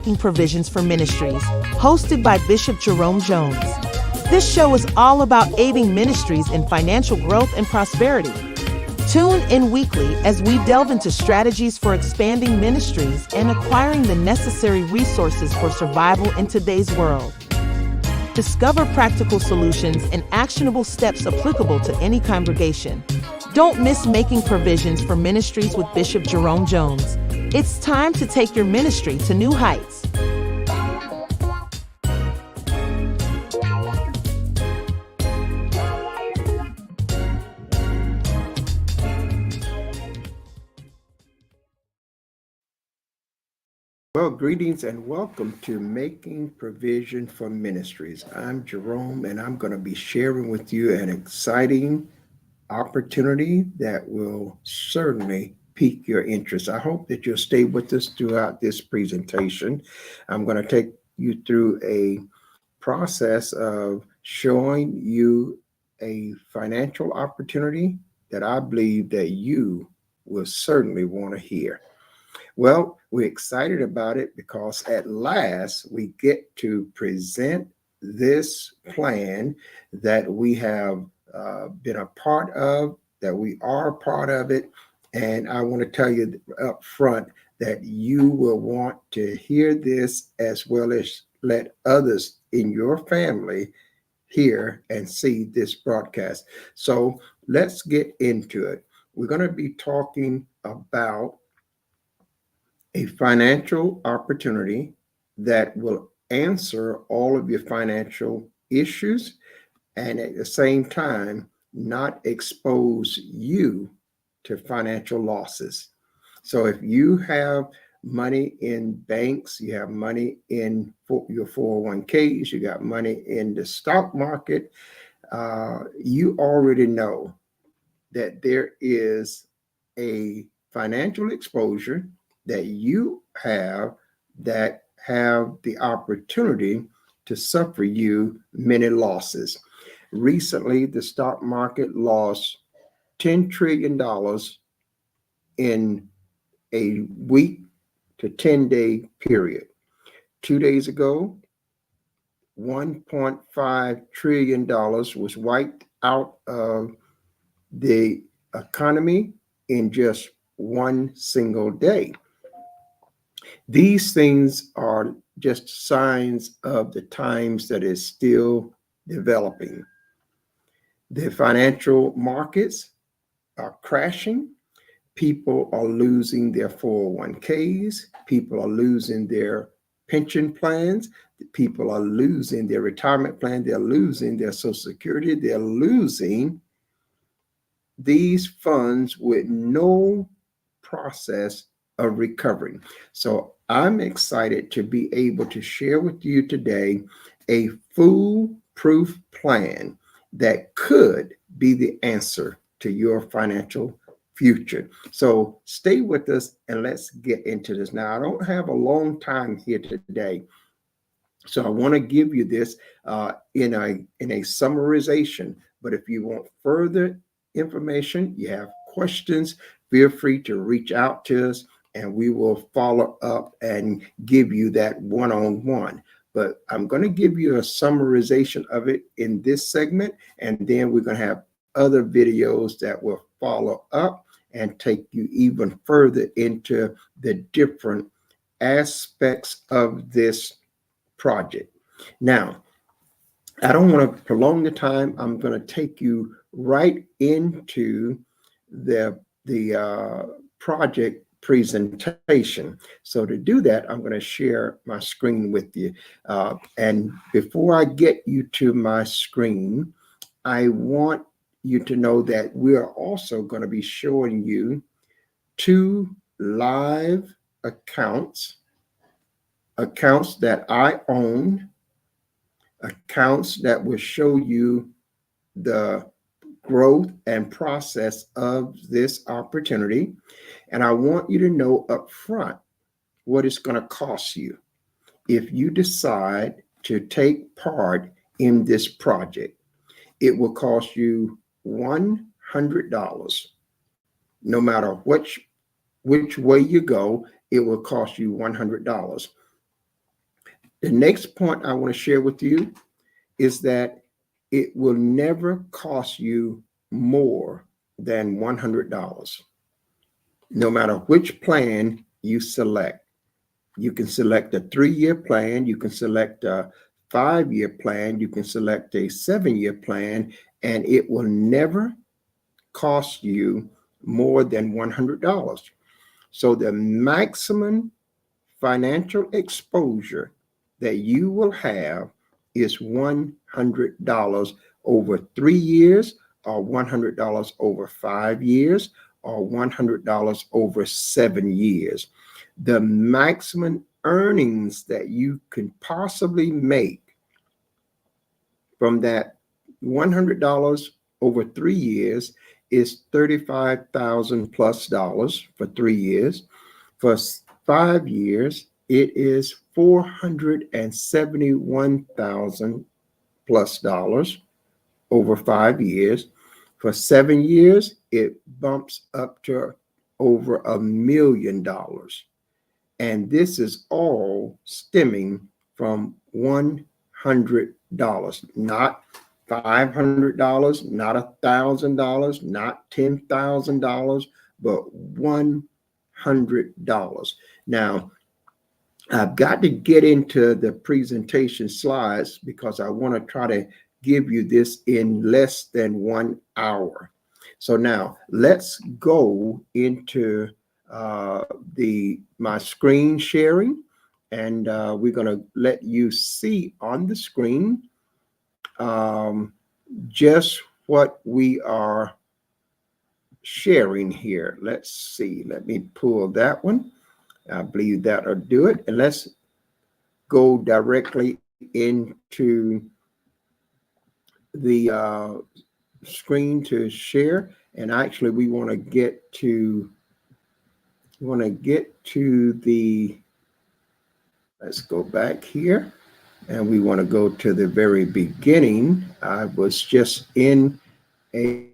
Provisions for Ministries, hosted by Bishop Jerome Jones. This show is all about aiding ministries in financial growth and prosperity. Tune in weekly as we delve into strategies for expanding ministries and acquiring the necessary resources for survival in today's world. Discover practical solutions and actionable steps applicable to any congregation. Don't miss Making Provisions for Ministries with Bishop Jerome Jones. It's time to take your ministry to new heights. Well, greetings and welcome to Making Provision for Ministries. I'm Jerome, and I'm going to be sharing with you an exciting opportunity that will certainly pique your interest. I hope that you'll stay with us throughout this presentation. I'm going to take you through a process of showing you a financial opportunity that I believe that you will certainly want to hear. Well, we're excited about it because at last we get to present this plan that we have been a part of, that we are a part of it. And I want to tell you up front that you will want to hear this as well as let others in your family hear and see this broadcast. So let's get into it. We're going to be talking about a financial opportunity that will answer all of your financial issues and at the same time not expose you to financial losses. So if you have money in banks, you have money in your 401ks, you got money in the stock market, you already know that there is a financial exposure that you have that have the opportunity to suffer you many losses. Recently, the stock market lost $10 trillion in a week to 10-day period. 2 days ago, $1.5 trillion was wiped out of the economy in just one single day. These things are just signs of the times that is still developing. The financial markets are crashing. People are losing their 401ks. People are losing their pension plans. People are losing their retirement plan. They're losing their Social Security. They're losing these funds with no process of recovery. So I'm excited to be able to share with you today a foolproof plan that could be the answer to your financial future. So stay with us and let's get into this. Now, I don't have a long time here today, so I want to give you this in a summarization. But if you want further information, you have questions, feel free to reach out to us and we will follow up and give you that one-on-one. But I'm going to give you a summarization of it in this segment, and then we're going to have other videos that will follow up and take you even further into the different aspects of this project. Now, I don't want to prolong the time. I'm going to take you right into the project presentation. So to do that, I'm going to share my screen with you. And before I get you to my screen, I want you to know that we are also going to be showing you 2 live accounts that I own, accounts that will show you the growth and process of this opportunity. And I want you to know up front what it's going to cost you if you decide to take part in this project. It will cost you $100. No matter which way you go, it will cost you $100. The next point I want to share with you is that it will never cost you more than $100, no matter which plan you select. You can select a 3-year plan, you can select a 5-year plan, you can select a 7-year plan, and it will never cost you more than $100. So the maximum financial exposure that you will have is $100 over 3 years, or $100 over 5 years, or $100 over 7 years. The maximum earnings that you can possibly make from that $100 over 3 years is $35,000 plus dollars for 3 years. For 5 years, it is $471,000 plus dollars over 5 years. For 7 years, it bumps up to over $1 million. And this is all stemming from $100, not $500, not $1,000, not $10,000, but $100. Now, I've got to get into the presentation slides because I want to try to give you this in less than 1 hour. So now let's go into my screen sharing, and we're going to let you see on the screen just what we are sharing here. Let's see. Let me pull that one. I believe that'll do it. And let's go directly into the screen to share. And actually, we want to get to the, let's go back here. And we want to go to the very beginning. I was just in a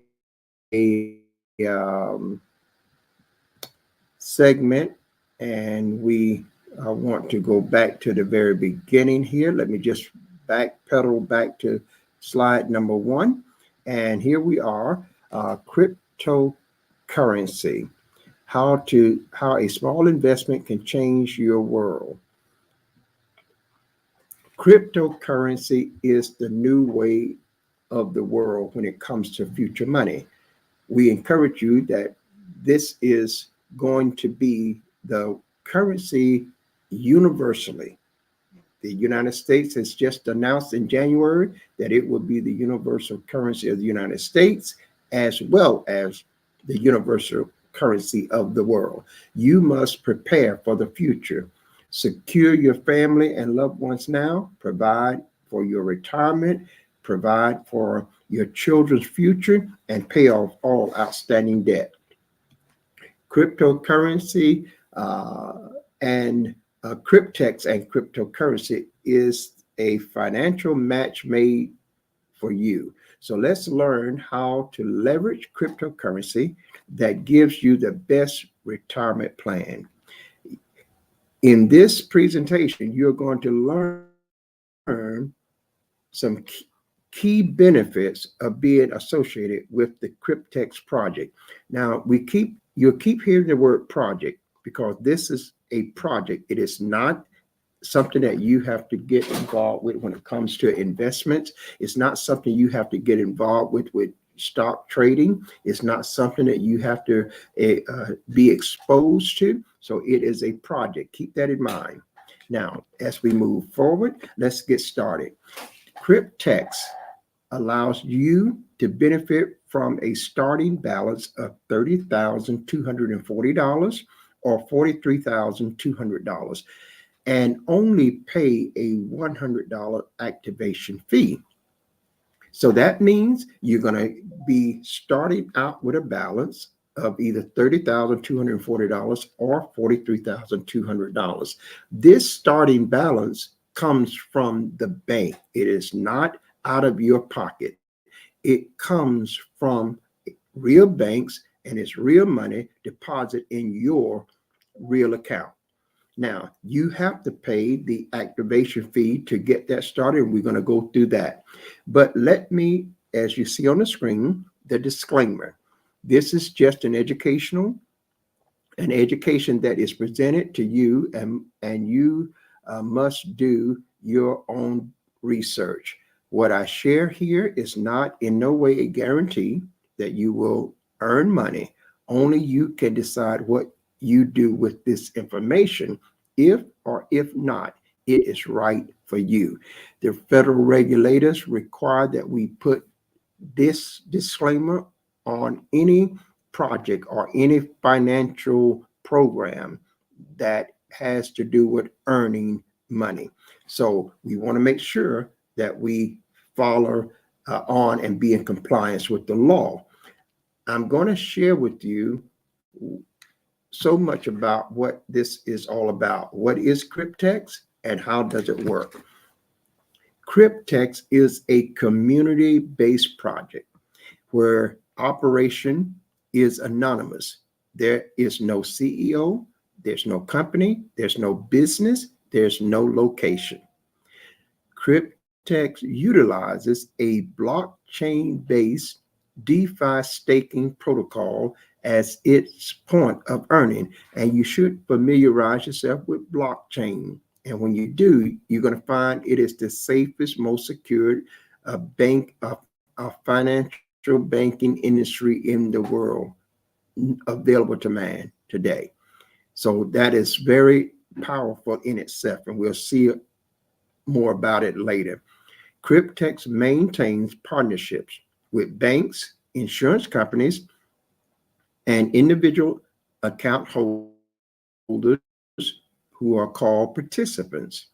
segment, and we want to go back to the very beginning here. Let me just backpedal back to slide number 1. And here we are, cryptocurrency, how a small investment can change your world. Cryptocurrency is the new way of the world when it comes to future money. We encourage you that this is going to be the currency universally. The United States has just announced in January that it will be the universal currency of the United States, as well as the universal currency of the world. You must prepare for the future. Secure your family and loved ones now. Provide for your retirement. Provide for your children's future, and pay off all outstanding debt. Cryptocurrency and Cryptex and cryptocurrency is a financial match made for you. So let's learn how to leverage cryptocurrency that gives you the best retirement plan. In this presentation, you're going to learn some key benefits of being associated with the Cryptex project. Now, you'll keep hearing the word project because this is a project. It is not something that you have to get involved with when it comes to investments. It's not something you have to get involved with stock trading. It's not something that you have to be exposed to. So it is a project. Keep that in mind. Now, as we move forward, let's get started. Cryptex allows you to benefit from a starting balance of $30,240 or $43,200 and only pay a $100 activation fee. So that means you're going to be starting out with a balance of either $30,240 or $43,200. This starting balance comes from the bank. It is not out of your pocket. It comes from real banks, and it's real money deposited in your real account. Now, you have to pay the activation fee to get that started. We're going to go through that. But let me, as you see on the screen, the disclaimer. This is just an education that is presented to you, and you must do your own research. What I share here is not in no way a guarantee that you will earn money. Only you can decide what you do with this information, if or if not, it is right for you. The federal regulators require that we put this disclaimer on any project or any financial program that has to do with earning money. So we want to make sure that we follow on and be in compliance with the law. I'm going to share with you so much about what this is all about. What is Cryptex and how does it work? Cryptex is a community-based project where operation is anonymous. There is no CEO, there's no company, there's no business, there's no location. Cryptex utilizes a blockchain-based DeFi staking protocol as its point of earning, and you should familiarize yourself with blockchain. And when you do, you're going to find it is the safest, most secured financial banking industry in the world available to man today. So that is very powerful in itself, and we'll see more about it later. Cryptex maintains partnerships with banks, insurance companies, and individual account holders who are called participants,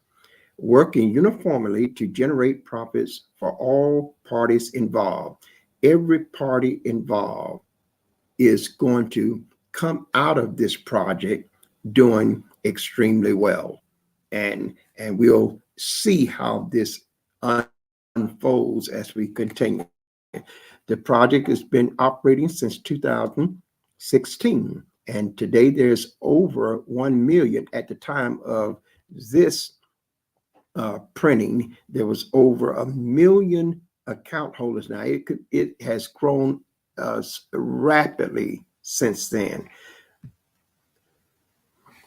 working uniformly to generate profits for all parties involved. Every party involved is going to come out of this project doing extremely well. And we'll see how this unfolds as we continue. The project has been operating since 2016, and today there's over 1 million. At the time of this printing, there was over 1 million account holders. Now it has grown rapidly since then.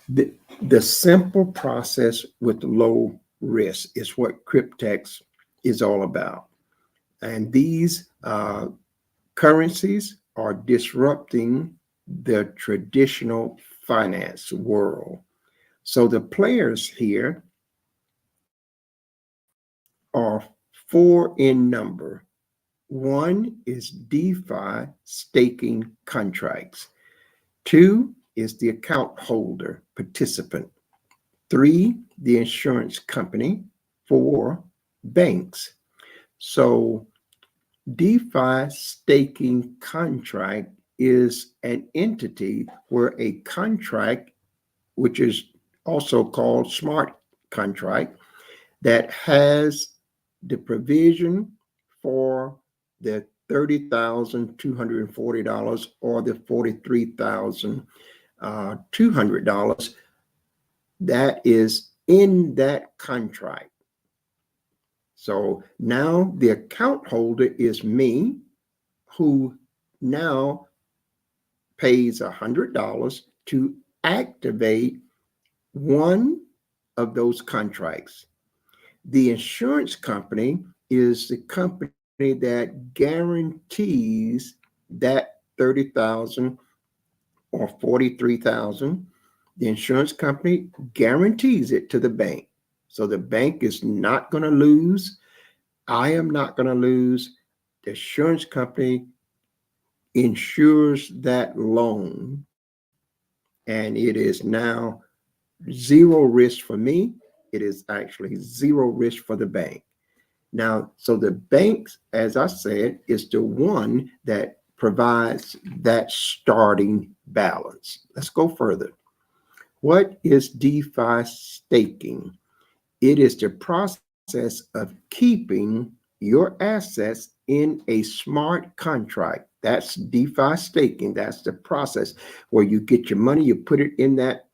The simple process with low risk is what Cryptex is all about. And these currencies are disrupting the traditional finance world. So the players here are 4 in number. One is DeFi staking contracts. 2 is the account holder participant. 3, the insurance company. 4, banks. So DeFi staking contract is an entity where a contract, which is also called smart contract, that has the provision for the $30,240 or the $43,200 that is in that contract. So now the account holder is me, who now pays $100 to activate one of those contracts. The insurance company is the company that guarantees that 30,000 or 43,000. The insurance company guarantees it to the bank. So the bank is not going to lose. I am not going to lose. The insurance company insures that loan, and it is now zero risk for me. It is actually zero risk for the bank. Now, so the banks, as I said, is the one that provides that starting balance. Let's go further. What is DeFi staking? It is the process of keeping your assets in a smart contract. That's DeFi staking. That's the process where you get your money, you put it in that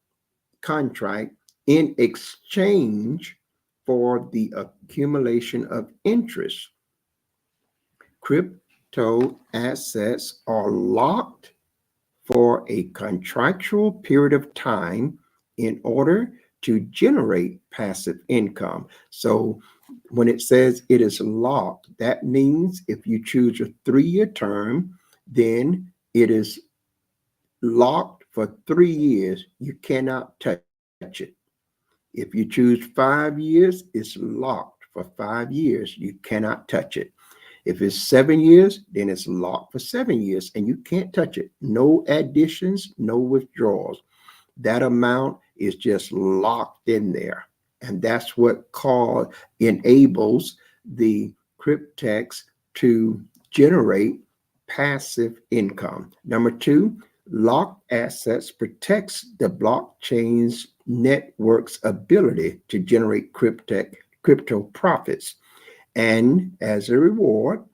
contract, in exchange for the accumulation of interest. Crypto assets are locked for a contractual period of time in order to generate passive income. So when it says it is locked, that means if you choose a 3-year term, then it is locked for 3 years. You cannot touch it. If you choose 5 years, it's locked for 5 years. You cannot touch it. If it's 7 years, then it's locked for 7 years and you can't touch it. No additions, no withdrawals. That amount is just locked in there. And that's what enables the cryptex to generate passive income. Number two, locked assets protects the blockchain's network's ability to generate crypto profits. And as a reward,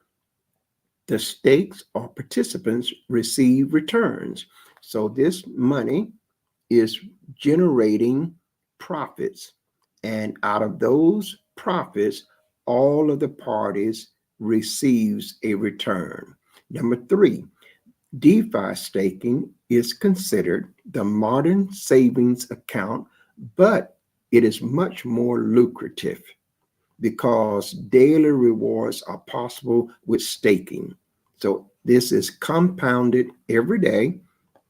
the stakes or participants receive returns. So this money is generating profits. And out of those profits, all of the parties receives a return. Number three, DeFi staking is considered the modern savings account, but it is much more lucrative because daily rewards are possible with staking. So this is compounded every day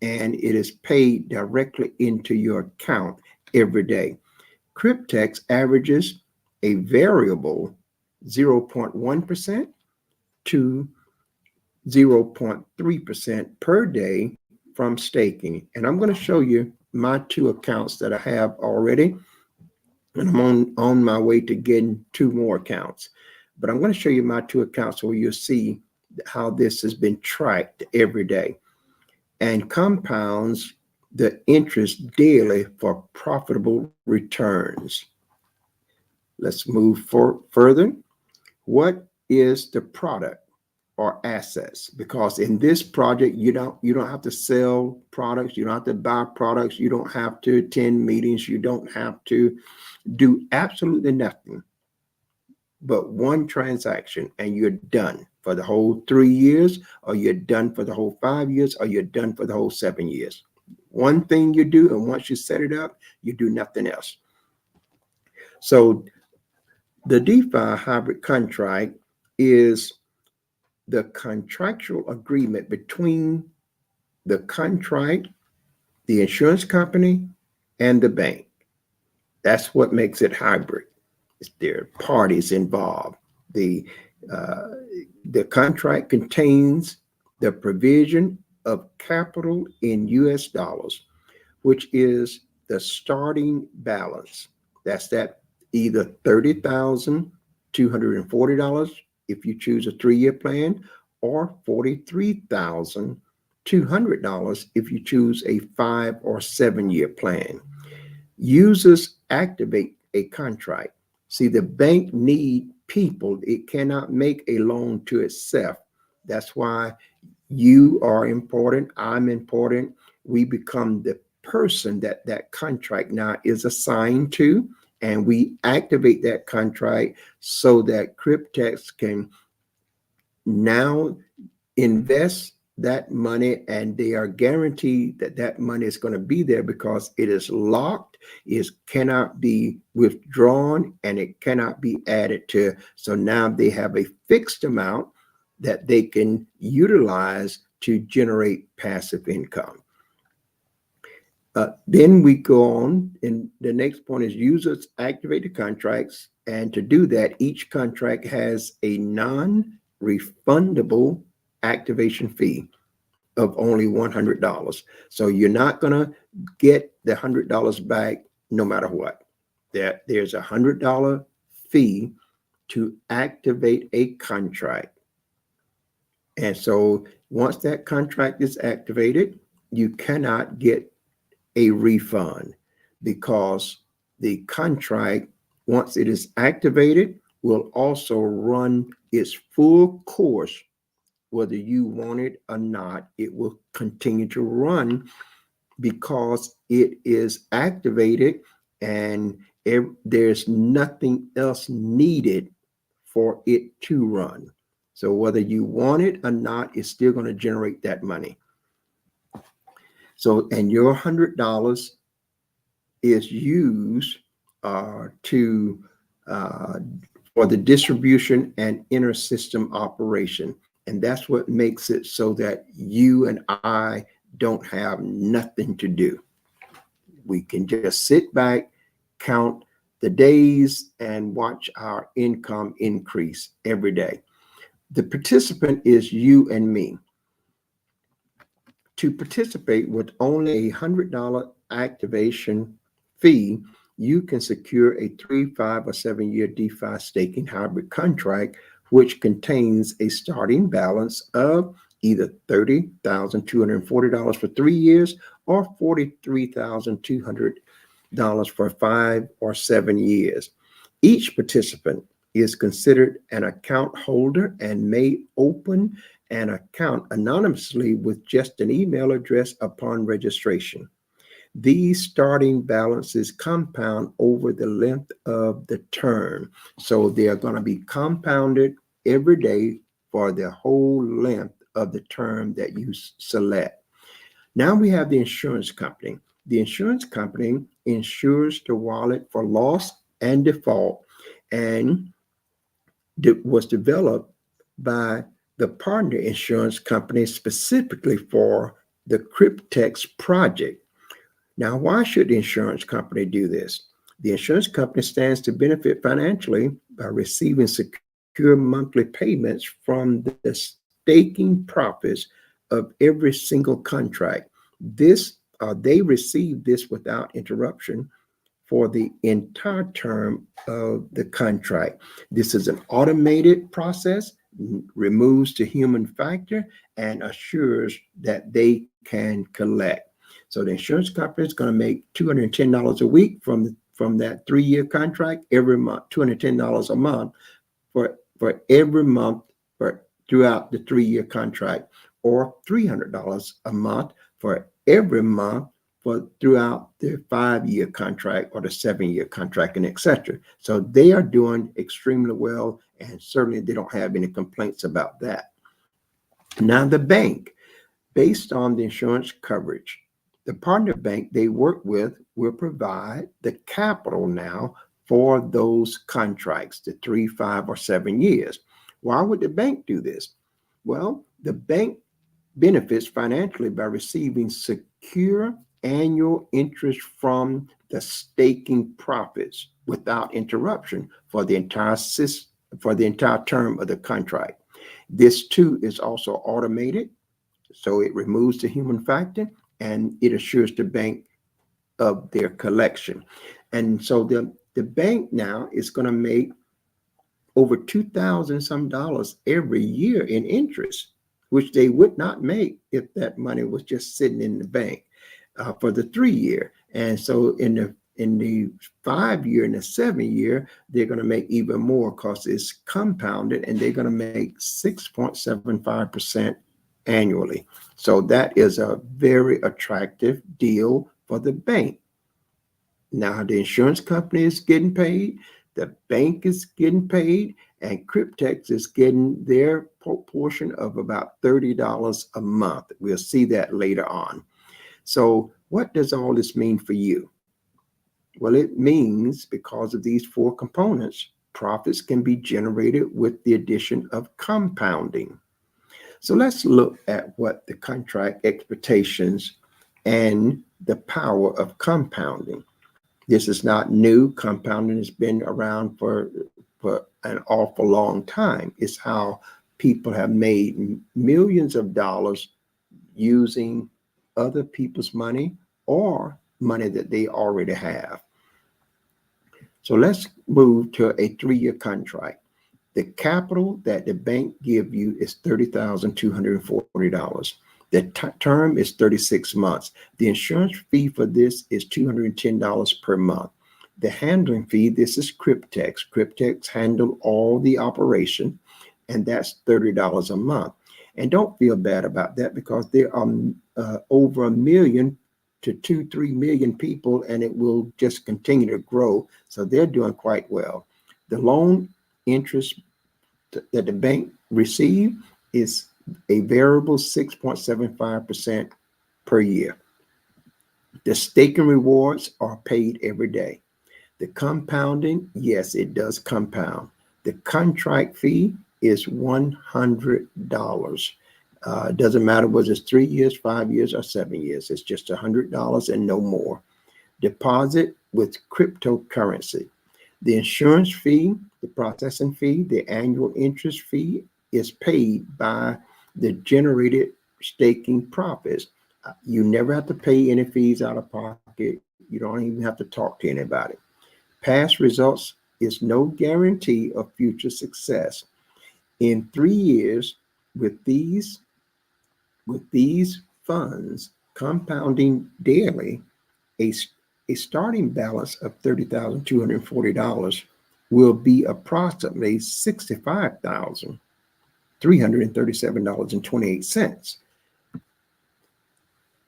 and it is paid directly into your account every day. Cryptex averages a variable 0.1% to 0.3% per day from staking. And I'm going to show you my two accounts that I have already. And I'm on my way to getting 2 more accounts. But I'm going to show you my 2 accounts where you'll see how this has been tracked every day and compounds the interest daily for profitable returns. Let's move further. What is the product or assets? Because in this project, you don't have to sell products, you don't have to buy products, you don't have to attend meetings, you don't have to do absolutely nothing but one transaction and you're done for the whole 3 years, or you're done for the whole 5 years, or you're done for the whole 7 years. One thing you do, and once you set it up, you do nothing else. So the DeFi hybrid contract is the contractual agreement between the contract, the insurance company, and the bank. That's what makes it hybrid. There are parties involved. The contract contains the provision of capital in US dollars, which is the starting balance. That's that either $30,240 if you choose a 3-year plan, or $43,200 if you choose a 5 or 7-year plan. Users activate a contract. See, the bank need people. It cannot make a loan to itself. That's why you are important. I'm important. We become the person that that contract now is assigned to, and we activate that contract so that Cryptex can now invest that money, and they are guaranteed that that money is going to be there because it is locked, it cannot be withdrawn, and it cannot be added to. So now they have a fixed amount that they can utilize to generate passive income. Then we go on, and the next point is users activate the contracts, and to do that, each contract has a non-refundable activation fee of only $100. So you're not going to get the $100 back no matter what. There's a $100 fee to activate a contract. And so once that contract is activated, you cannot get a refund because the contract, once it is activated, will also run its full course. Whether you want it or not, it will continue to run because it is activated and there's nothing else needed for it to run. So whether you want it or not, it's still going to generate that money. So, and your $100 is used to for the distribution and inter system operation. And that's what makes it so that you and I don't have nothing to do. We can just sit back, count the days, and watch our income increase every day. The participant is you and me. To participate with only a $100 activation fee, you can secure a 3, 5, or 7-year DeFi staking hybrid contract, which contains a starting balance of either $30,240 for 3 years or $43,200 for 5 or 7 years. Each participant is considered an account holder and may open an account anonymously with just an email address upon registration. These starting balances compound over the length of the term. So they are going to be compounded every day for the whole length of the term that you select. Now we have the insurance company. The insurance company insures the wallet for loss and default, and was developed by the partner insurance company specifically for the Cryptex project. Now, why should the insurance company do this? The insurance company stands to benefit financially by receiving secure monthly payments from the staking profits of every single contract. They receive this without interruption for the entire term of the contract. This is an automated process, removes the human factor, and assures that they can collect. So the insurance company is going to make $210 a week from that 3-year contract every month, $210 a month for every month throughout the 3-year contract, or $300 a month for every month throughout the 5-year contract or the 7-year contract, and etc. So they are doing extremely well, and certainly they don't have any complaints about that. Now the bank, based on the insurance coverage, the partner bank they work with will provide the capital now for those contracts, the 3, 5, or 7 years. Why would the bank do this? Well, the bank benefits financially by receiving secure annual interest from the staking profits without interruption for the entire term of the contract. This too is also automated, so it removes the human factor and it assures the bank of their collection. And so the bank now is going to make over $2,000 some every year in interest, which they would not make if that money was just sitting in the bank for the 3-year. And so in the 5-year and the 7-year, they're going to make even more because it's compounded, and they're going to make 6.75% annually. So that is a very attractive deal for the bank. Now the insurance company is getting paid, the bank is getting paid, and Cryptex is getting their portion of about $30 a month. We'll see that later on. So what does all this mean for you? Well, it means because of these 4 components, profits can be generated with the addition of compounding. So let's look at what the contract expectations and the power of compounding. This is not new. Compounding has been around for an awful long time. It's how people have made millions of dollars using other people's money or money that they already have. So let's move to a 3-year contract. The capital that the bank give you is $30,240. The term is 36 months. The insurance fee for this is $210 per month. The handling fee, this is Cryptex. Cryptex handle all the operation, and that's $30 a month. And don't feel bad about that, because there are over 1 million to 2-3 million people, and it will just continue to grow. So they're doing quite well. The loan interest that the bank receive is a variable 6.75% per year. The staking rewards are paid every day. The compounding, yes, it does compound. The contract fee is $100. It doesn't matter whether it's 3 years, 5 years, or 7 years. It's just $100 and no more. Deposit with cryptocurrency. The insurance fee, the processing fee, the annual interest fee is paid by the generated staking profits. You never have to pay any fees out of pocket. You don't even have to talk to anybody. Past results is no guarantee of future success. In 3 years, with these funds compounding daily, a starting balance of $30,240 will be approximately $65,337.28.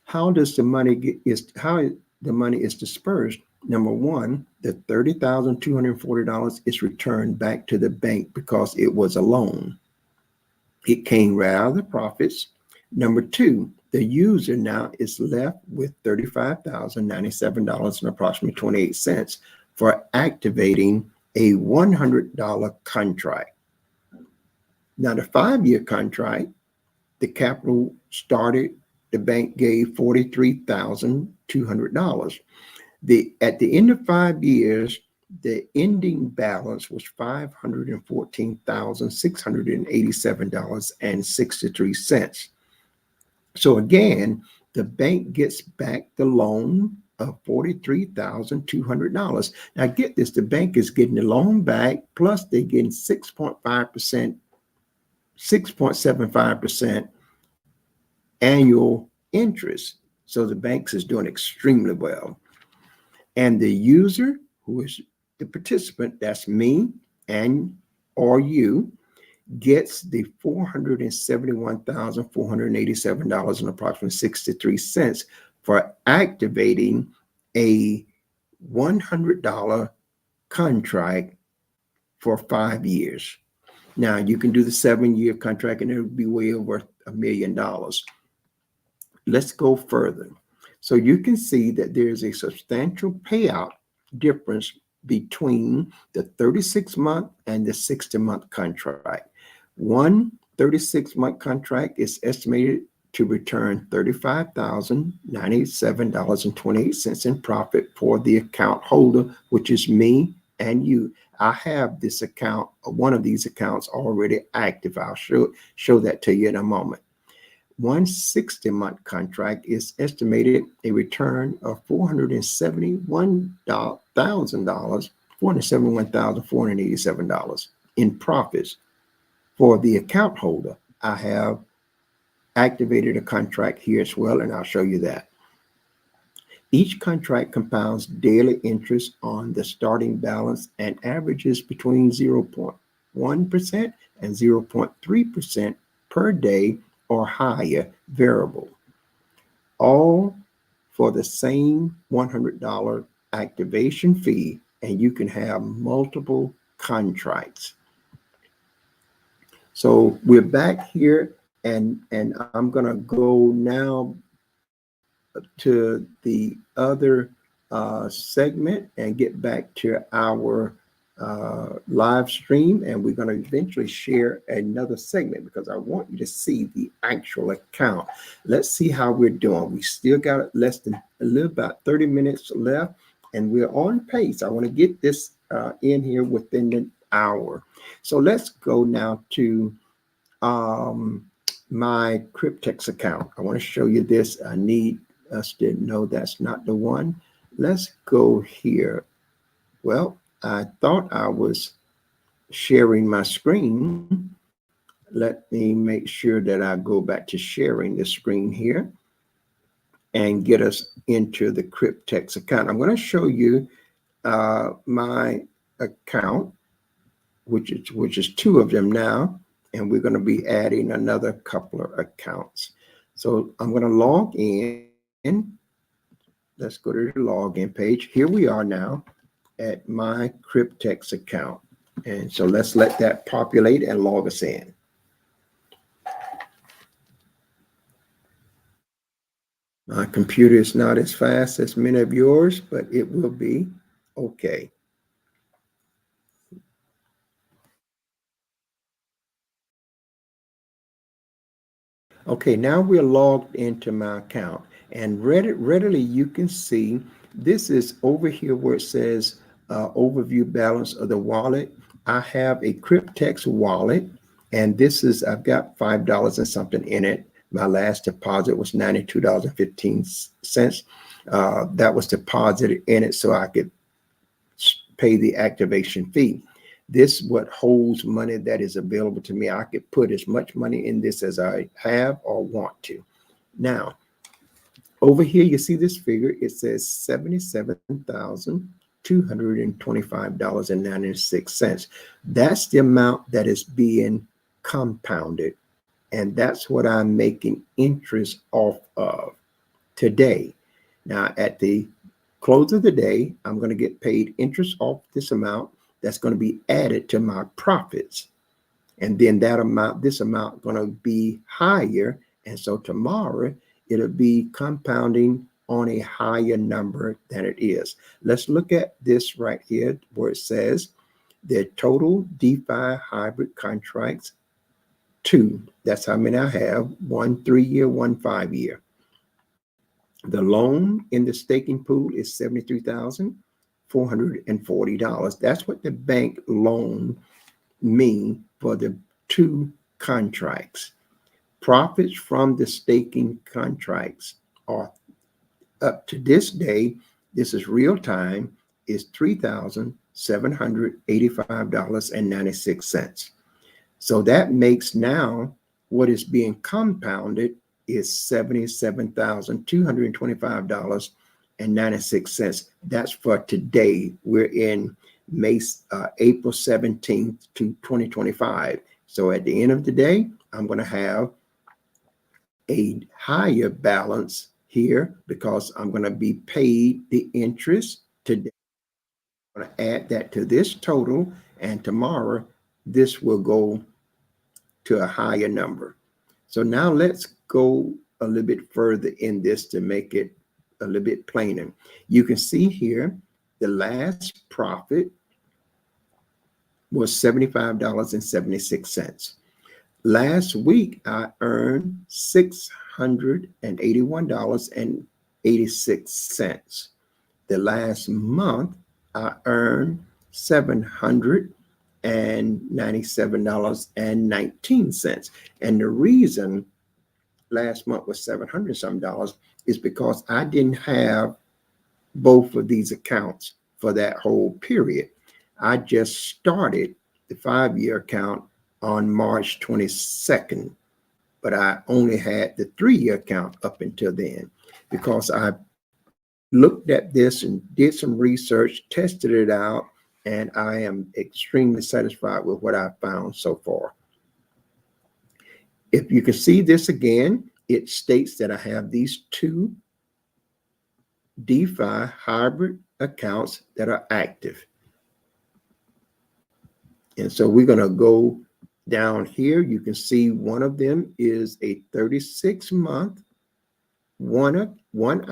How the money is dispersed? Number one, the $30,240 is returned back to the bank because it was a loan. It came right out of the profits. Number two, the user now is left with $35,097 and approximately 28 cents for activating a $100 contract. Now, the 5-year contract, the capital started, the bank gave $43,200. At the end of 5 years, the ending balance was $514,687.63. So again, the bank gets back the loan of $43,200. Now get this, the bank is getting the loan back, plus they're getting 6.75% annual interest. So the banks is doing extremely well. And the user, who is the participant, that's me and or you, gets the $471,487 and approximately 63 cents for activating a $100 contract for 5 years. Now you can do the 7-year contract and it would be way over $1 million. Let's go further. So you can see that there's a substantial payout difference between the 36-month and the 60-month contract. One 36-month contract is estimated to return $35,097.28 in profit for the account holder, which is me and you. I have this account, one of these accounts already active. I'll show that to you in a moment. One 60-month contract is estimated a return of $471,487 in profits for the account holder. I have activated a contract here as well, and I'll show you that. Each contract compounds daily interest on the starting balance and averages between 0.1% and 0.3% per day or higher variable, all for the same $100 activation fee, and you can have multiple contracts. So we're back here, and I'm going to go now to the other segment and get back to our live stream, and we're going to eventually share another segment because I want you to see the actual account. Let's see how we're doing. We still got less than a little about 30 minutes left, and we're on pace. I want to get this in here within an hour. So let's go now to my Cryptex account. I want to show you this. I need us to know that's not the one. Let's go here. Well, I thought I was sharing my screen. Let me make sure that I go back to sharing the screen here and get us into the Cryptex account. I'm going to show you my account, which is 2 of them now, and we're going to be adding another couple of accounts. So I'm going to log in let's go to the login page. Here we are now at my Cryptex account. And so let's let that populate and log us in. My computer is not as fast as many of yours, but it will be okay. Okay, now we're logged into my account, and readily you can see this is over here where it says overview balance of the wallet. I have a Cryptex wallet, and this is, I've got $5 and something in it. My last deposit was $92.15. That was deposited in it so I could pay the activation fee. This what holds money that is available to me. I could put as much money in this as I have or want to. Now, over here, you see this figure. It says $77,225.96. That's the amount that is being compounded. And that's what I'm making interest off of today. Now, at the close of the day, I'm going to get paid interest off this amount that's going to be added to my profits. And then that amount, this amount going to be higher. And so tomorrow it'll be compounding on a higher number than it is. Let's look at this right here where it says the total DeFi hybrid contracts, 2. That's how many I have, 1 3-year, 1 5-year. The loan in the staking pool is $73,440. That's what the bank loaned me for the 2 contracts. Profits from the staking contracts are up to this day, this is real time, is $3,785.96. So that makes now what is being compounded is $77,225.96. That's for today. We're in April 17th to 2025. So at the end of the day, I'm going to have a higher balance here because I'm going to be paid the interest today. I'm going to add that to this total, and tomorrow this will go to a higher number. So now let's go a little bit further in this to make it a little bit plainer. You can see here the last profit was $75.76. Last week I earned $681.86. The last month I earned $797.19. And the reason last month was $700 some dollars is because I didn't have both of these accounts for that whole period. I just started the 5-year account on March 22nd, but I only had the 3-year account up until then because I looked at this and did some research, tested it out, and I am extremely satisfied with what I've found so far. If you can see this again, it states that I have these 2 DeFi hybrid accounts that are active. And so we're going to go down here. You can see one of them is a 36-month, one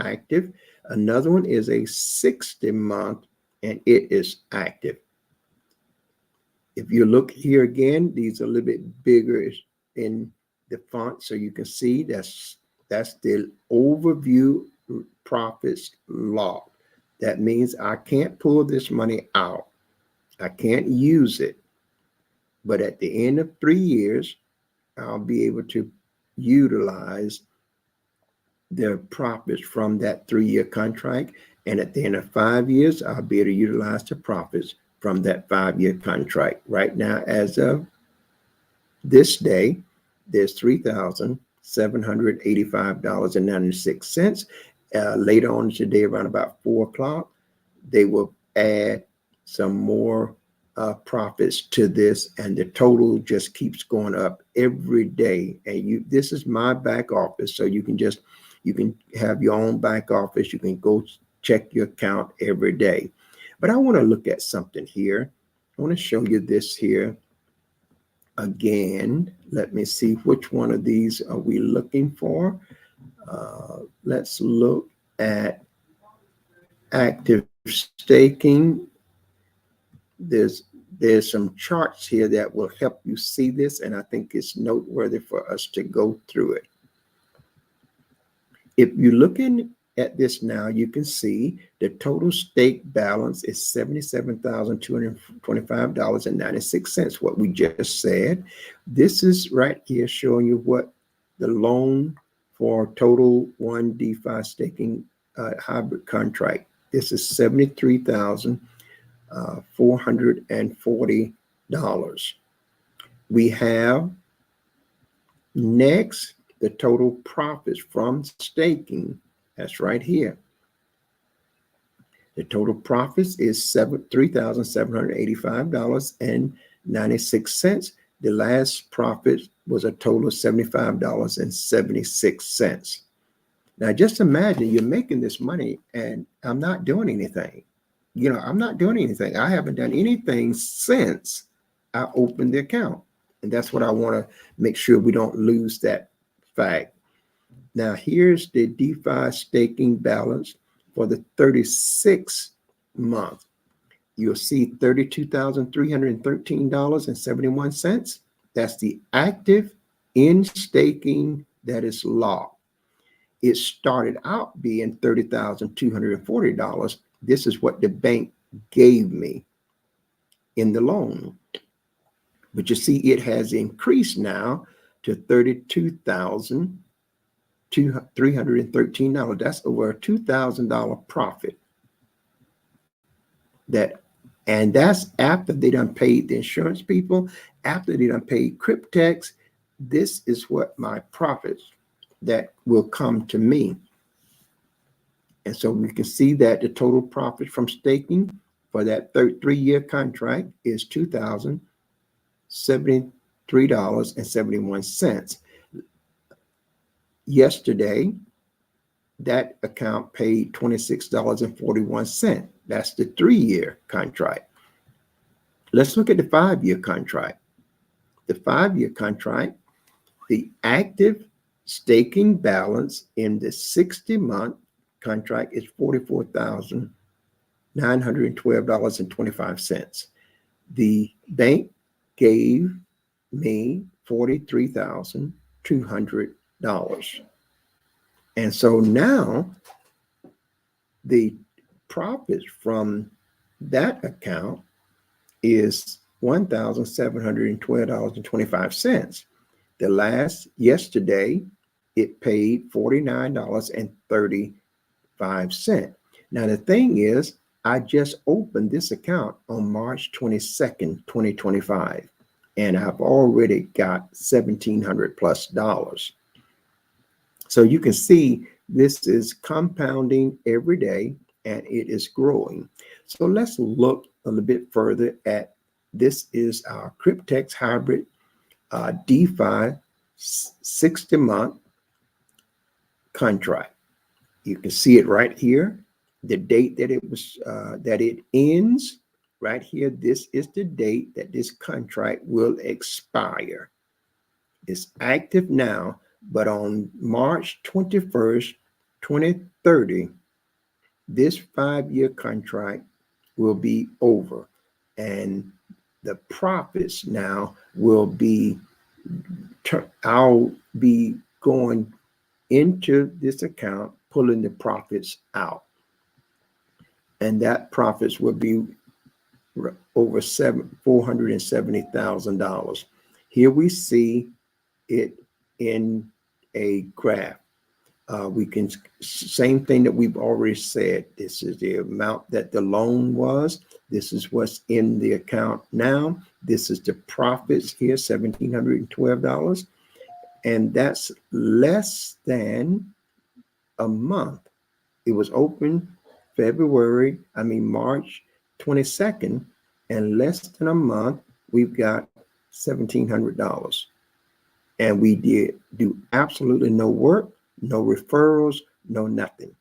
active. Another one is a 60-month, and it is active. If you look here again, these are a little bit bigger in the font, so you can see that's the overview profits log. That means I can't pull this money out. I can't use it. But at the end of 3 years, I'll be able to utilize the profits from that 3-year contract. And at the end of 5 years, I'll be able to utilize the profits from that 5-year contract. Right now, as of this day, there's $3,785.96. Later on today, around about 4 o'clock, they will add some more profits to this, and the total just keeps going up every day. And this is my back office, so you can just You can have your own back office. You can go check your account every day. But I want to look at something here. I want to show you this here again. Let me see, which one of these are we looking for? Let's look at active staking. There's some charts here that will help you see this, and I think it's noteworthy for us to go through it. If you're looking at this now, you can see the total stake balance is $77,225.96, what we just said. This is right here showing you what the loan for total one DeFi staking hybrid contract. This is $73,440. We have next the total profits from staking. That's right here. The total profits is $3,785.96. The last profit was a total of $75.76. Now, just imagine you're making this money and I'm not doing anything. I'm not doing anything. I haven't done anything since I opened the account. And that's what I want to make sure we don't lose that fact. Now, here's the DeFi staking balance for the 36th month. You'll see $32,313.71. That's the active in staking that is locked. It started out being $30,240. This is what the bank gave me in the loan. But you see, it has increased now to $32,313. That's over a $2,000 profit. And that's after they done paid the insurance people, after they done paid Cryptex. This is what my profits that will come to me. And so we can see that the total profit from staking for that 3-year contract is $2,073.71. Yesterday, that account paid $26.41. That's the 3-year contract. Let's look at the 5-year contract. The 5-year contract, the active staking balance in the 60-month contract is $44,912.25. The bank gave me $43,200. And so now the profits from that account is $1,712.25. Yesterday, it paid $49.35. Now, the thing is, I just opened this account on March 22nd, 2025, and I've already got $1,700 plus. So you can see this is compounding every day and it is growing. So let's look a little bit further at this. Is our Cryptex hybrid DeFi 60-month contract. You can see it right here, the date that it ends right here. This is the date that this contract will expire. It's active now, but on March 21st, 2030, this 5-year contract will be over, and the profits now will be, I'll be going into this account, pulling the profits out, and that profits will be over $470,000. Here we see it in a graph. We can, same thing that we've already said. This is the amount that the loan was. This is what's in the account now. This is the profits here, $1,712. And that's less than a month. It was open March 22nd, and less than a month, we've got $1,700. And we did do absolutely no work. no referrals, no nothing.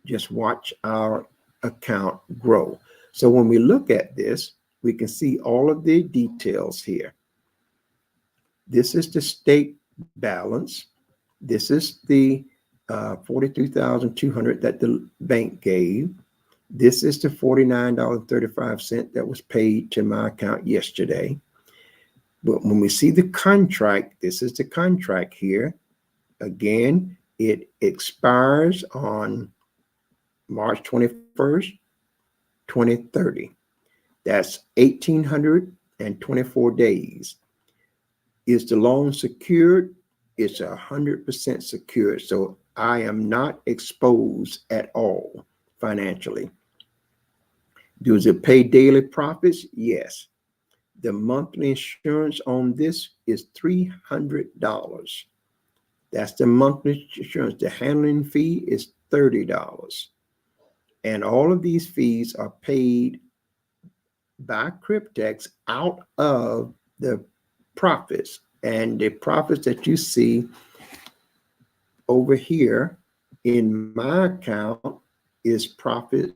Just watch our account grow. So when we look at this, we can see all of the details here. This is the stake balance. This is the 42,200 that the bank gave. This is the $49.35 that was paid to my account yesterday. But when we see the contract, this is the contract here. Again, it expires on March 21st, 2030. That's 1,824 days. Is the loan secured? It's 100% secured. So I am not exposed at all financially. Does it pay daily profits? Yes. The monthly insurance on this is $300. That's the monthly insurance. The handling fee is $30. And all of these fees are paid by Cryptex out of the profits. And the profits that you see over here in my account is profit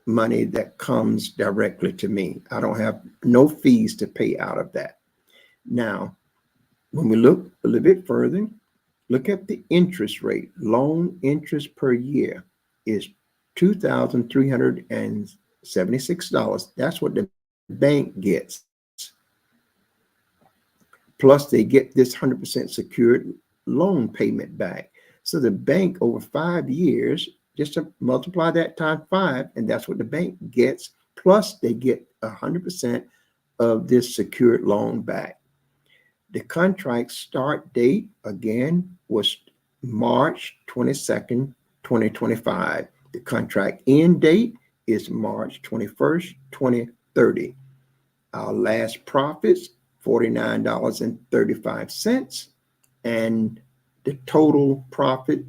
money that comes directly to me. I don't have no fees to pay out of that. Now, when we look a little bit further, look at the interest rate. Loan interest per year is $2,376. That's what the bank gets. Plus, they get this 100% secured loan payment back. So the bank over 5 years, just to multiply that times 5, and that's what the bank gets. Plus, they get 100% of this secured loan back. The contract start date, again, was March 22nd, 2025. The contract end date is March 21st, 2030. Our last profits, $49.35. And the total profit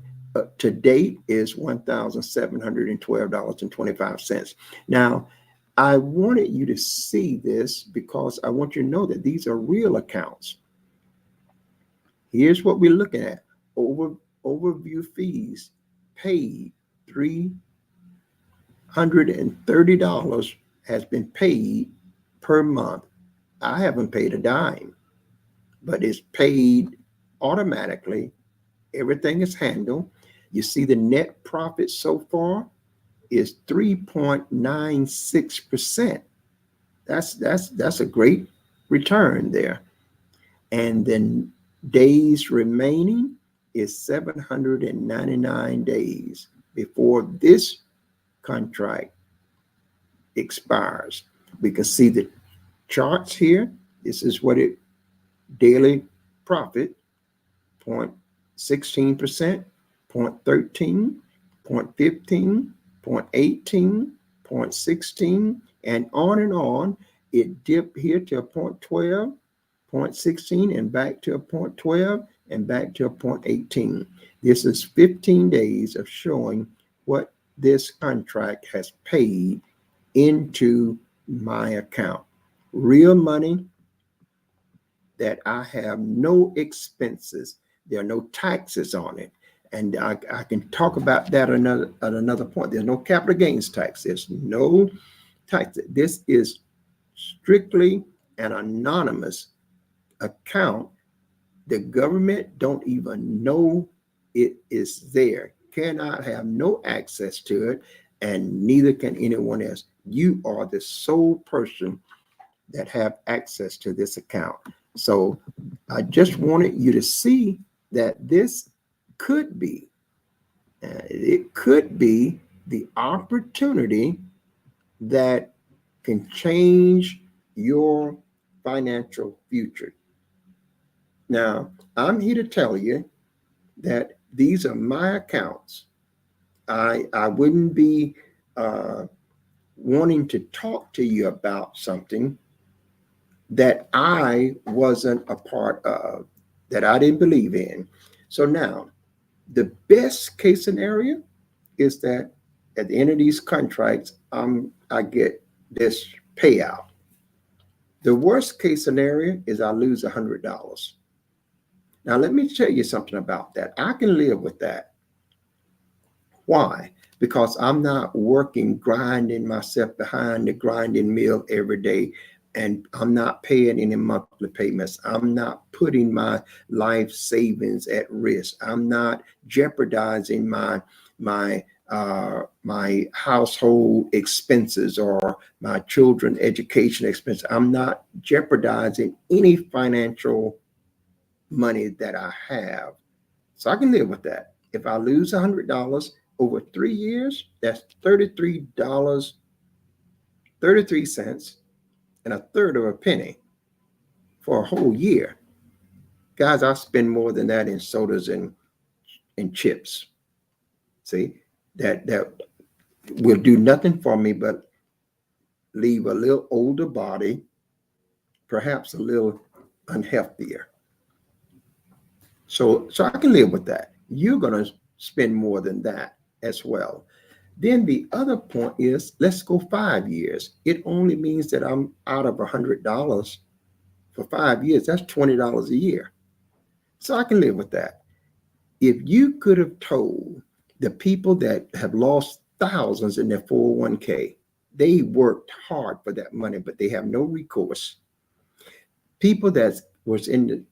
to date is $1,712.25. Now, I wanted you to see this because I want you to know that these are real accounts. Here's what we're looking at. Overview fees paid. $330 has been paid per month. I haven't paid a dime, but it's paid automatically. Everything is handled. You see the net profit so far is 3.96%. That's a great return there. And then days remaining is 799 days before this contract expires. We can see the charts here. This is what it daily profit, 0.16%, 0.13, 0.15, 0.18, 0.16, and on. It dipped here to a 0.12, 0.16, and back to a 0.12, and back to a 0.18. This is 15 days of showing what this contract has paid into my account. Real money that I have no expenses. There are no taxes on it. And I can talk about that at another point. There's no capital gains tax. There's no tax. This is strictly an anonymous account. The government don't even know it is there. Cannot have no access to it, and neither can anyone else. You are the sole person that have access to this account. So I just wanted you to see that this could be, it could be the opportunity that can change your financial future. Now, I'm here to tell you that these are my accounts. I wouldn't be wanting to talk to you about something that I wasn't a part of, that I didn't believe in. So now, the best case scenario is that at the end of these contracts, I get this payout. The worst case scenario is I lose $100. Now, let me tell you something about that. I can live with that. Why? Because I'm not working, grinding myself behind the grinding mill every day, and I'm not paying any monthly payments. I'm not putting my life savings at risk. I'm not jeopardizing my household expenses or my children education expense. I'm not jeopardizing any financial money that I have. So I can live with that. If I lose $100 over 3 years, that's $33, 33 cents, and a third of a penny for a whole year. Guys, I spend more than that in sodas and chips. See, that will do nothing for me but leave a little older body, perhaps a little unhealthier. So I can live with that. You're going to spend more than that as well. Then the other point is, let's go 5 years. It only means that I'm out of $100 for 5 years. That's $20 a year. So I can live with that. If you could have told the people that have lost thousands in their 401k, they worked hard for that money, but they have no recourse. People that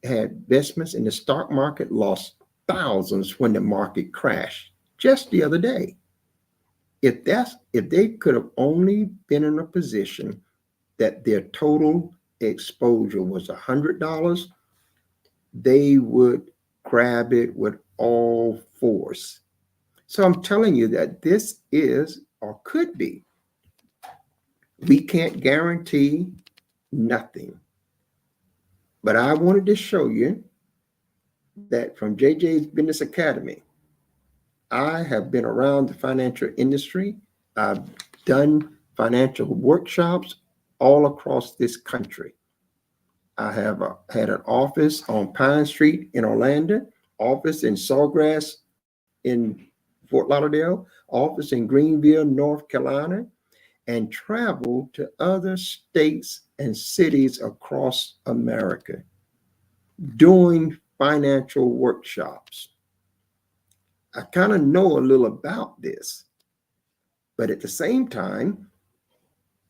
had investments in the stock market lost thousands when the market crashed just the other day. If they could have only been in a position that their total exposure was $100, they would grab it with all force. So I'm telling you that this is or could be. We can't guarantee nothing. But I wanted to show you that from JJ's Business Academy, I have been around the financial industry. I've done financial workshops all across this country. I have had an office on Pine Street in Orlando, office in Sawgrass in Fort Lauderdale, office in Greenville, North Carolina, and traveled to other states and cities across America doing financial workshops. I kind of know a little about this, but at the same time,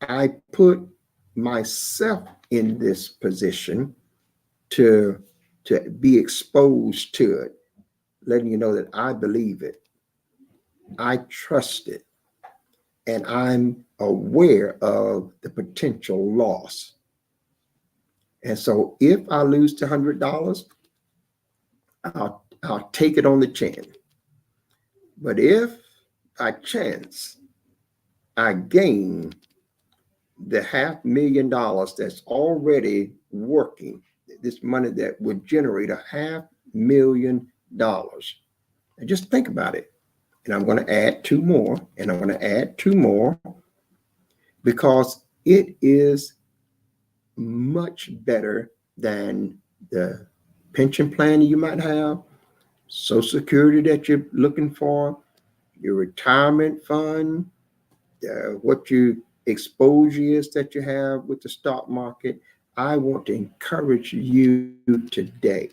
I put myself in this position to be exposed to it, letting you know that I believe it, I trust it, and I'm aware of the potential loss. And so if I lose to $100, I'll take it on the chin. But if by chance I gain the $500,000 that's already working, this money that would generate $500,000, and just think about it. And I'm going to add two more, and I'm going to add two more, because it is much better than the pension plan you might have, Social Security that you're looking for, your retirement fund, what your exposure is that you have with the stock market. I want to encourage you today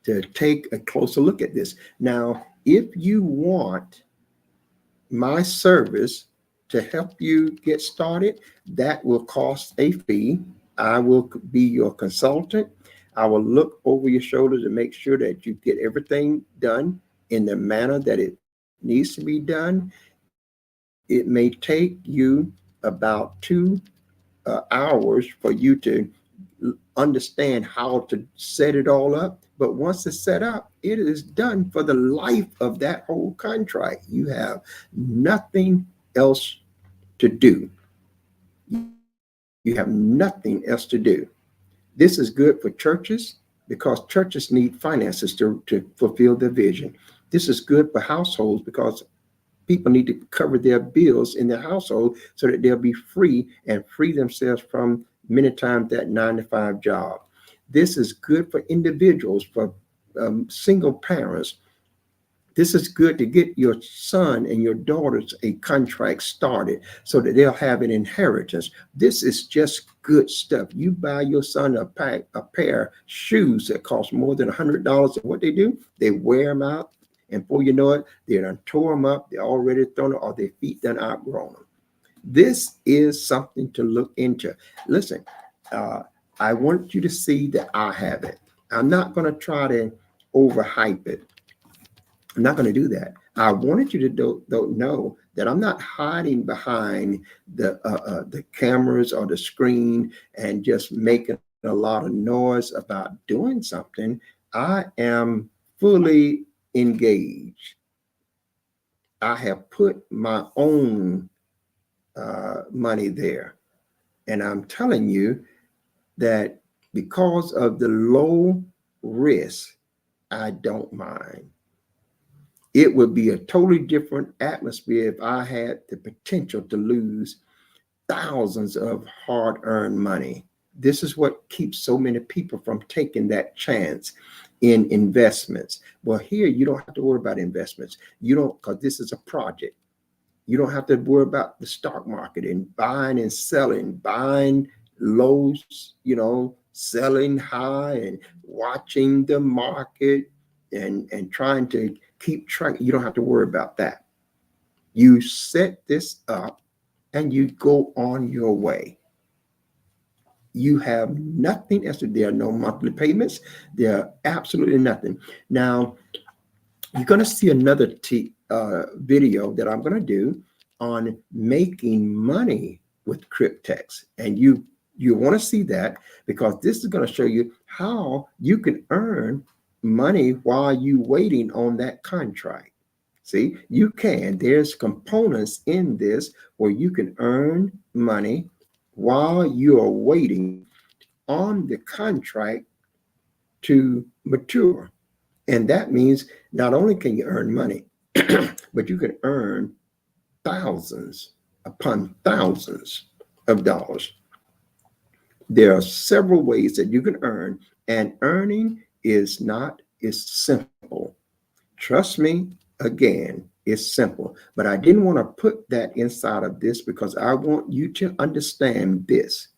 to take a closer look at this. Now, if you want my service to help you get started, that will cost a fee. I will be your consultant. I will look over your shoulder to make sure that you get everything done in the manner that it needs to be done. It may take you about 2 hours for you to understand how to set it all up. But once it's set up, it is done for the life of that whole contract. You have nothing else to do. You have nothing else to do. This is good for churches because churches need finances to fulfill their vision. This is good for households because people need to cover their bills in their household so that they'll be free and free themselves from many times that 9-to-5 job. This is good for individuals, for single parents. This is good to get your son and your daughters a contract started so that they'll have an inheritance. This is just good stuff. You buy your son a pair of shoes that cost more than $100, and what they do, they wear them out, and before you know it, they done tore them up. They're already thrown up, or their feet done outgrown them. This is something to look into. Listen, I want you to see that I have it. I'm not going to try to overhype it. I'm not going to do that. I wanted you to don't know that I'm not hiding behind the cameras or the screen and just making a lot of noise about doing something. I am fully engaged. I have put my own money there, and I'm telling you that because of the low risk, I don't mind. It would be a totally different atmosphere if I had the potential to lose thousands of hard-earned money. This is what keeps so many people from taking that chance in investments. Well, here you don't have to worry about investments. You don't, because this is a project. You don't have to worry about the stock market and buying and selling, buying lows, selling high, and watching the market and trying to keep track. You don't have to worry about that. You set this up and you go on your way. You have nothing else. There are no monthly payments. There are absolutely nothing. Now, you're going to see another video that I'm going to do on making money with Cryptex. And you want to see that, because this is going to show you how you can earn money while you waiting on that contract. See, you can. There's components in this where you can earn money while you are waiting on the contract to mature. And that means not only can you earn money, but you can earn thousands upon thousands of dollars. There are several ways that you can earn, and earning is simple. Trust me, again, it's simple. But I didn't want to put that inside of this because I want you to understand this.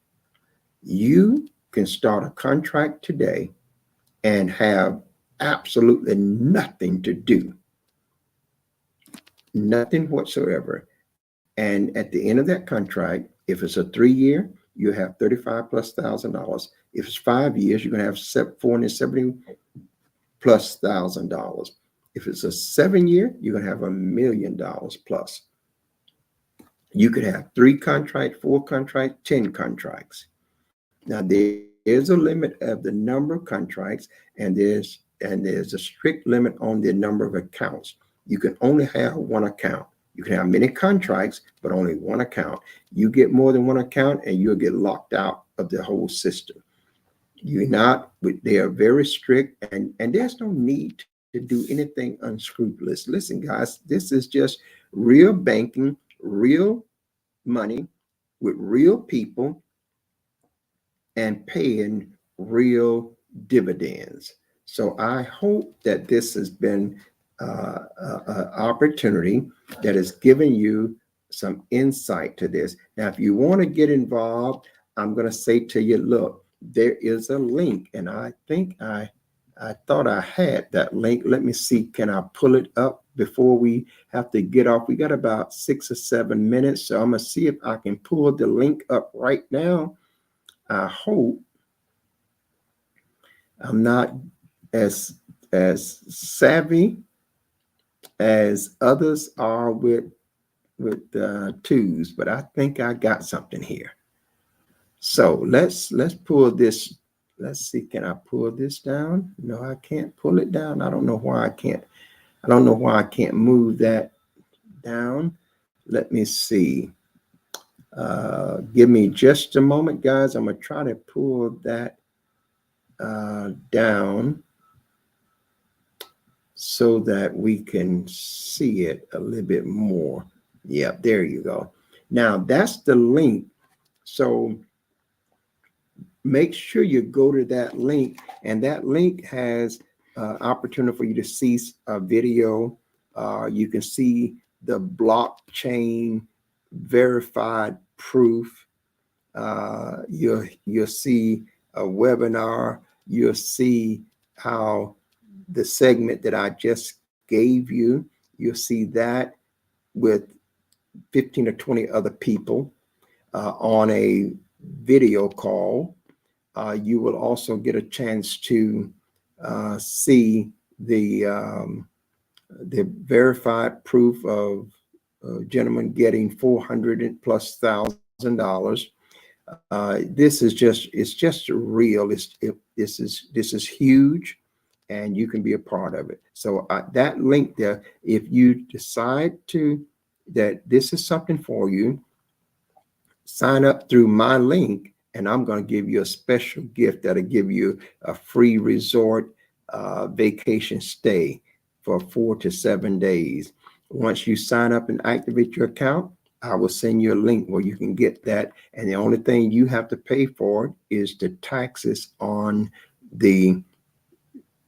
You can start a contract today and have absolutely nothing to do. Nothing whatsoever. And at the end of that contract, if it's a 3-year, you have $35,000+. If it's 5 years, you're going to have $470,000+. If it's a 7-year, you're going to have $1 million+. You could have 3 contracts, 4 contracts, 10 contracts. Now there's a limit of the number of contracts, and there's a strict limit on the number of accounts. You can only have one account. You can have many contracts, but only one account. You get more than one account and you'll get locked out of the whole system. They are very strict, and there's no need to do anything unscrupulous. Listen, guys, this is just real banking, real money with real people, and paying real dividends. So I hope that this has been an opportunity that has given you some insight to this. Now, if you want to get involved, I'm going to say to you, look, there is a link, and I think I thought I had that link. Let me see, can I pull it up before we have to get off? We got about 6 or 7 minutes, so I'm going to see if I can pull the link up right now. I hope I'm not as savvy as others are with twos, but I think I got something here. So let's pull this. Let's see, can I pull this down? No, I can't pull it down. I don't know why I can't. I don't know why I can't move that down. Let me see. Give me just a moment, guys. I'm gonna try to pull that down so that we can see it a little bit more. Yep, there you go. Now that's the link. So make sure you go to that link, and that link has opportunity for you to see a video. You can see the blockchain verified proof You'll see a webinar. You'll see how the segment that I just gave you, you'll see that with 15 or 20 other people on a video call. You will also get a chance to see the verified proof of a gentleman getting $400,000+. This is just real. This is huge, and you can be a part of it. So that link there, if you decide that this is something for you, sign up through my link, and I'm going to give you a special gift that'll give you a free resort vacation stay for 4 to 7 days. Once you sign up and activate your account, I will send you a link where you can get that. And the only thing you have to pay for is the taxes on the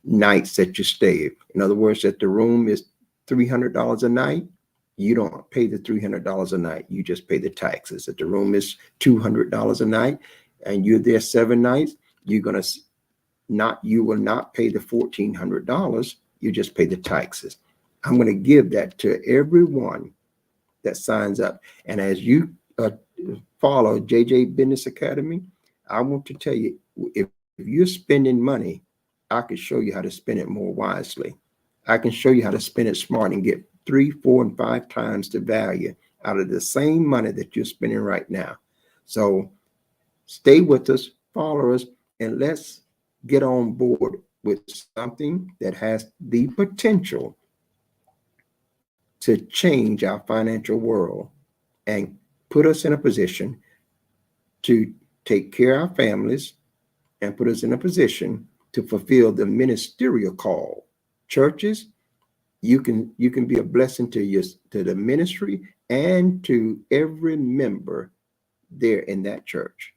nights that you stay. In other words, that the room is $300 a night, you don't pay the $300 a night. You just pay the taxes. If the room is $200 a night and you're there 7 nights, you will not pay the $1,400. You just pay the taxes. I'm going to give that to everyone that signs up. And as you follow JJ Business Academy, I want to tell you, if you're spending money, I can show you how to spend it more wisely. I can show you how to spend it smart and get 3, 4, and 5 times the value out of the same money that you're spending right now. So stay with us, follow us, and let's get on board with something that has the potential to change our financial world and put us in a position to take care of our families and put us in a position to fulfill the ministerial call. Churches, you can be a blessing to the ministry and to every member there in that church.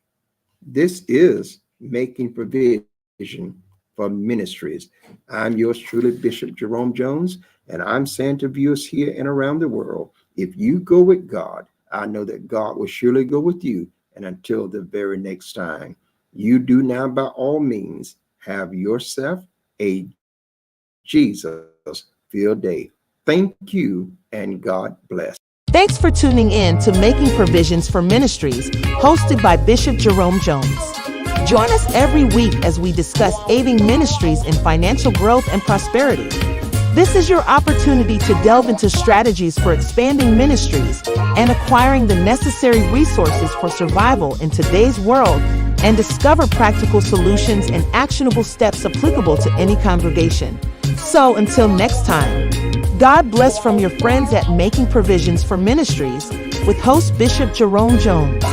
This is Making Provision for Ministries. I'm yours truly, Bishop Jerome Jones, and I'm saying to viewers here and around the world, if you go with God, I know that God will surely go with you. And until the very next time, you do now by all means have yourself a Jesus-filled day. Thank you, and God bless. Thanks for tuning in to Making Provisions for Ministries, hosted by Bishop Jerome Jones. Join us every week as we discuss aiding ministries in financial growth and prosperity. This is your opportunity to delve into strategies for expanding ministries and acquiring the necessary resources for survival in today's world, and discover practical solutions and actionable steps applicable to any congregation. So until next time, God bless from your friends at Making Provisions for Ministries with host Bishop Jerome Jones.